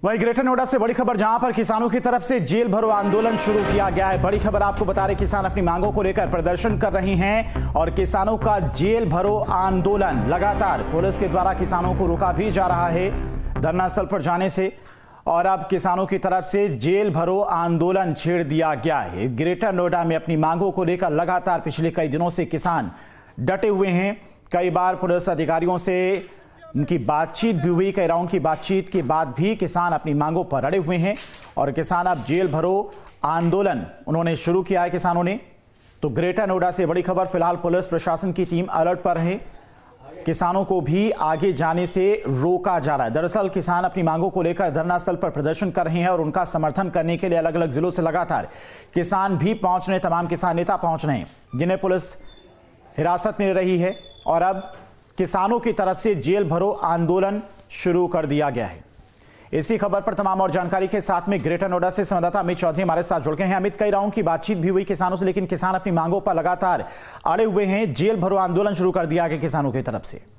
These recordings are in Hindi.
वहीं ग्रेटर नोएडा से बड़ी खबर, जहां पर किसानों की तरफ से जेल भरो आंदोलन शुरू किया गया है। बड़ी खबर आपको बता रहे, किसान अपनी मांगों को लेकर प्रदर्शन कर रहे हैं और किसानों का जेल भरो आंदोलन लगातार पुलिस के द्वारा किसानों को रोका भी जा रहा है धरना स्थल पर जाने से, और अब किसानों की तरफ से जेल भरो आंदोलन छेड़ दिया गया है। ग्रेटर नोएडा में अपनी मांगों को लेकर लगातार पिछले कई दिनों से किसान डटे हुए हैं। कई बार पुलिस अधिकारियों से उनकी बातचीत भी हुई, कई राउंड की बातचीत के बाद भी किसान अपनी मांगों पर अड़े हुए हैं और किसान अब जेल भरो आंदोलन उन्होंने शुरू किया है किसानों ने। तो ग्रेटर नोएडा से बड़ी खबर, फिलहाल पुलिस प्रशासन की टीम अलर्ट पर है, किसानों को भी आगे जाने से रोका जा रहा है। दरअसल किसान अपनी मांगों को लेकर धरना स्थल पर प्रदर्शन कर रहे हैं और उनका समर्थन करने के लिए अलग अलग जिलों से लगातार किसान भी पहुंच रहे हैं, तमाम किसान नेता पहुंच रहे हैं जिन्हें पुलिस हिरासत में रही है और अब किसानों की तरफ से जेल भरो आंदोलन शुरू कर दिया गया है। इसी खबर पर तमाम और जानकारी के साथ में ग्रेटर नोएडा से संवाददाता अमित चौधरी हमारे साथ जुड़ गए हैं। अमित, कई राउंड की बातचीत भी हुई किसानों से, लेकिन किसान अपनी मांगों पर लगातार अड़े हुए हैं। जेल भरो आंदोलन शुरू कर दिया गया किसानों की तरफ से।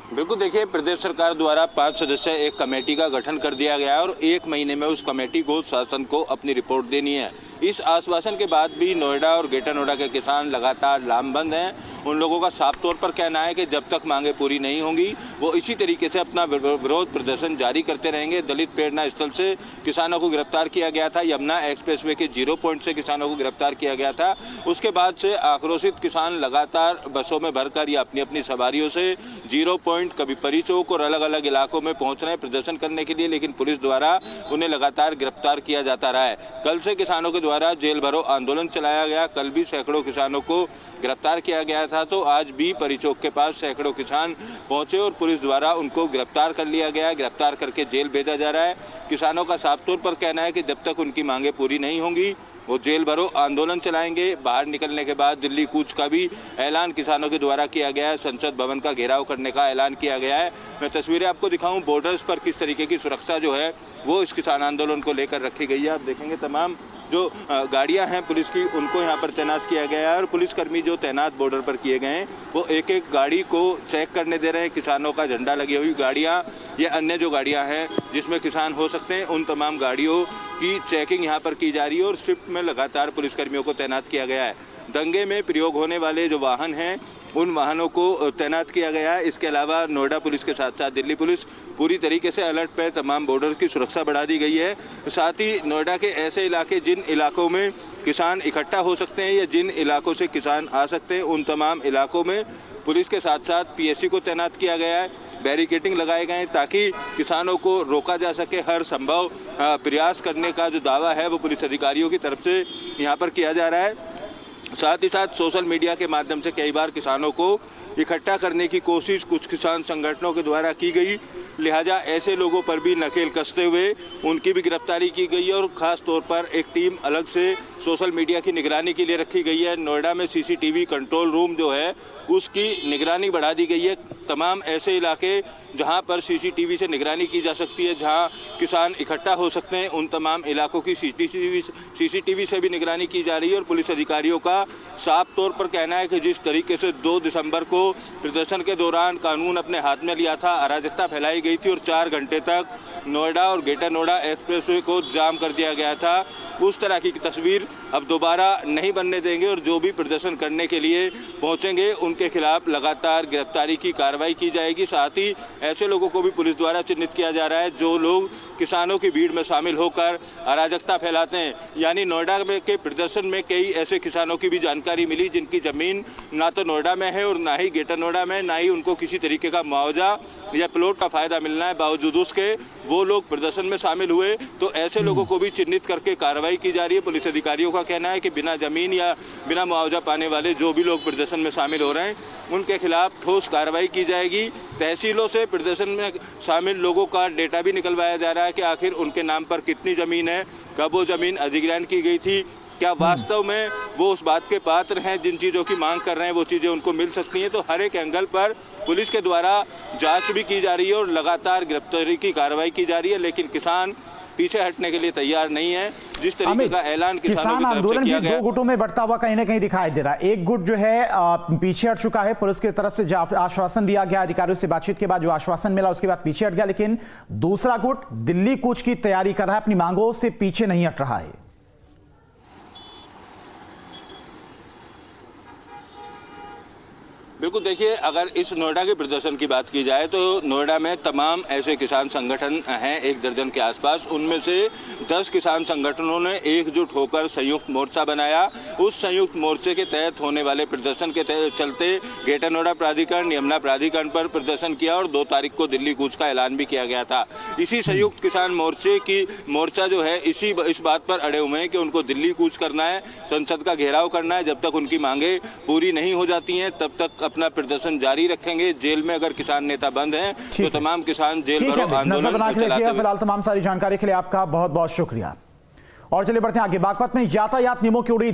बिल्कुल, देखिए, प्रदेश सरकार द्वारा 5 सदस्य एक कमेटी का गठन कर दिया गया है और 1 महीने में उस कमेटी को शासन को अपनी रिपोर्ट देनी है। इस आश्वासन के बाद भी नोएडा और ग्रेटर नोएडा के किसान लगातार लामबंद हैं। उन लोगों का साफ तौर पर कहना है कि जब तक मांगे पूरी नहीं होंगी वो इसी तरीके से अपना विरोध प्रदर्शन जारी करते रहेंगे। दलित प्रेरणा स्थल से किसानों को गिरफ्तार किया गया था, यमुना एक्सप्रेसवे के 0 पॉइंट से किसानों को गिरफ्तार किया गया था। उसके बाद से आक्रोशित किसान लगातार बसों में भरकर या अपनी अपनी सवारियों से 0 पॉइंट, कभी परी चौक और अलग अलग इलाकों में पहुंच रहे हैं प्रदर्शन करने के लिए, लेकिन पुलिस द्वारा उन्हें लगातार गिरफ्तार किया जाता रहा है। कल से किसानों के द्वारा जेल भरो आंदोलन चलाया गया। कल भी सैकड़ों किसानों को गिरफ्तार किया गया था, तो आज भी परी चौक के पास सैकड़ों किसान पहुंचे और पुलिस द्वारा उनको गिरफ्तार कर लिया गया। गिरफ्तार करके जेल भेजा जा रहा है। किसानों का साफ तौर पर कहना है कि जब तक उनकी मांगे पूरी नहीं होंगी वो जेल भरो आंदोलन चलाएंगे। बाहर निकलने के बाद दिल्ली कूच का भी ऐलान किसानों के द्वारा किया गया है। संसद भवन का घेराव करने का ऐलान किया गया है। मैं तस्वीरें आपको दिखाऊं, बॉर्डर्स पर किस तरीके की सुरक्षा जो है वो इस किसान आंदोलन को लेकर रखी गई है। आप देखेंगे तमाम जो गाड़ियां हैं पुलिस की उनको यहाँ पर तैनात किया गया है और पुलिसकर्मी जो तैनात बॉर्डर पर किए गए हैं वो एक एक गाड़ी को चेक करने दे रहे हैं। किसानों का झंडा लगी हुई गाड़ियाँ या अन्य जो गाड़ियाँ हैं जिसमें किसान हो सकते हैं उन तमाम गाड़ियों की चेकिंग यहाँ पर की जा रही है और शिफ्ट में लगातार पुलिसकर्मियों को तैनात किया गया है। दंगे में प्रयोग होने वाले जो वाहन हैं उन वाहनों को तैनात किया गया है। इसके अलावा नोएडा पुलिस के साथ साथ दिल्ली पुलिस पूरी तरीके से अलर्ट पे, तमाम बॉर्डर की सुरक्षा बढ़ा दी गई है। साथ ही नोएडा के ऐसे इलाके जिन इलाकों में किसान इकट्ठा हो सकते हैं या जिन इलाकों से किसान आ सकते हैं उन तमाम इलाकों में पुलिस के साथ साथ पीएससी को तैनात किया गया है। बैरिकेडिंग लगाए गए हैं ताकि किसानों को रोका जा सके। हर संभव प्रयास करने का जो दावा है वो पुलिस अधिकारियों की तरफ से यहाँ पर किया जा रहा है। साथ ही साथ सोशल मीडिया के माध्यम से कई बार किसानों को इकट्ठा करने की कोशिश कुछ किसान संगठनों के द्वारा की गई, लिहाजा ऐसे लोगों पर भी नकेल कसते हुए उनकी भी गिरफ्तारी की गई है और ख़ास तौर पर एक टीम अलग से सोशल मीडिया की निगरानी के लिए रखी गई है। नोएडा में सीसीटीवी कंट्रोल रूम जो है उसकी निगरानी बढ़ा दी गई है। तमाम ऐसे इलाके जहां पर सीसीटीवी से निगरानी की जा सकती है, जहां किसान इकट्ठा हो सकते हैं, उन तमाम इलाकों की सीसीटीवी से भी निगरानी की जा रही है। और पुलिस अधिकारियों का साफ तौर पर कहना है कि जिस तरीके से 2 दिसंबर को प्रदर्शन के दौरान कानून अपने हाथ में लिया था, अराजकता फैलाई गई थी और 4 घंटे तक नोएडा और ग्रेटर नोएडा एक्सप्रेसवे को जाम कर दिया गया था, उस तरह की तस्वीर अब दोबारा नहीं बनने देंगे और जो भी प्रदर्शन करने के लिए पहुंचेंगे उनके खिलाफ लगातार गिरफ्तारी की कार्रवाई की जाएगी। साथ ही ऐसे लोगों को भी पुलिस द्वारा चिन्हित किया जा रहा है जो लोग किसानों की भीड़ में शामिल होकर अराजकता फैलाते हैं। यानी नोएडा में के प्रदर्शन में कई ऐसे किसानों की भी जानकारी मिली जिनकी ज़मीन ना तो नोएडा में है और ना ही ग्रेटर नोएडा में, ना ही उनको किसी तरीके का मुआवजा या प्लॉट का फ़ायदा मिलना है, बावजूद उसके वो लोग प्रदर्शन में शामिल हुए। तो ऐसे लोगों को भी चिन्हित करके कार्रवाई की जा रही है। पुलिस अधिकारियों का कहना है कि बिना ज़मीन या बिना मुआवजा पाने वाले जो भी लोग प्रदर्शन में शामिल हो रहे हैं उनके खिलाफ ठोस कार्रवाई की जाएगी। तहसीलों से प्रदर्शन में शामिल लोगों का डेटा भी निकलवाया जा रहा है कि आखिर उनके नाम पर कितनी ज़मीन है, कब वो ज़मीन अधिग्रहण की गई थी, क्या वास्तव में वो उस बात के पात्र हैं, जिन चीज़ों की मांग कर रहे हैं वो चीज़ें उनको मिल सकती हैं। तो हर एक एंगल पर पुलिस के द्वारा जांच भी की जा रही है और लगातार गिरफ्तारी की कार्रवाई की जा रही है, लेकिन किसान पीछे हटने के लिए तैयार नहीं है। जिस तरीके का ऐलान किसानों किसान की तरफ से आंदोलन किया भी गया। दो गुटों में बढ़ता हुआ कहीं ना कहीं दिखाई दे रहा है। एक गुट जो है पीछे हट चुका है, पुलिस की तरफ से जो आश्वासन दिया गया अधिकारियों से बातचीत के बाद जो आश्वासन मिला उसके बाद पीछे हट गया, लेकिन दूसरा गुट दिल्ली कूच की तैयारी कर रहा है, अपनी मांगों से पीछे नहीं हट रहा है। बिल्कुल, देखिए, अगर इस नोएडा के प्रदर्शन की बात की जाए तो नोएडा में तमाम ऐसे किसान संगठन हैं, 1 दर्जन के आसपास। उनमें से 10 किसान संगठनों ने एकजुट होकर संयुक्त मोर्चा बनाया। उस संयुक्त मोर्चे के तहत होने वाले प्रदर्शन के चलते ग्रेटर नोएडा प्राधिकरण, यमुना प्राधिकरण पर प्रदर्शन किया और 2 तारीख को दिल्ली कूच का ऐलान भी किया गया था। इसी संयुक्त किसान मोर्चा जो है इस बात पर अड़े हुए हैं कि उनको दिल्ली कूच करना है, संसद का घेराव करना है। जब तक उनकी मांगे पूरी नहीं हो जाती हैं तब तक अपना प्रदर्शन जारी रखेंगे। जेल में अगर किसान नेता बंद हैं तो तमाम किसान जेल भरो आंदोलन चलाते हैं। फिलहाल तमाम सारी जानकारी के लिए आपका बहुत बहुत शुक्रिया। और चलिए बढ़ते हैं आगे। बागपत में यातायात नियमों की उड़ी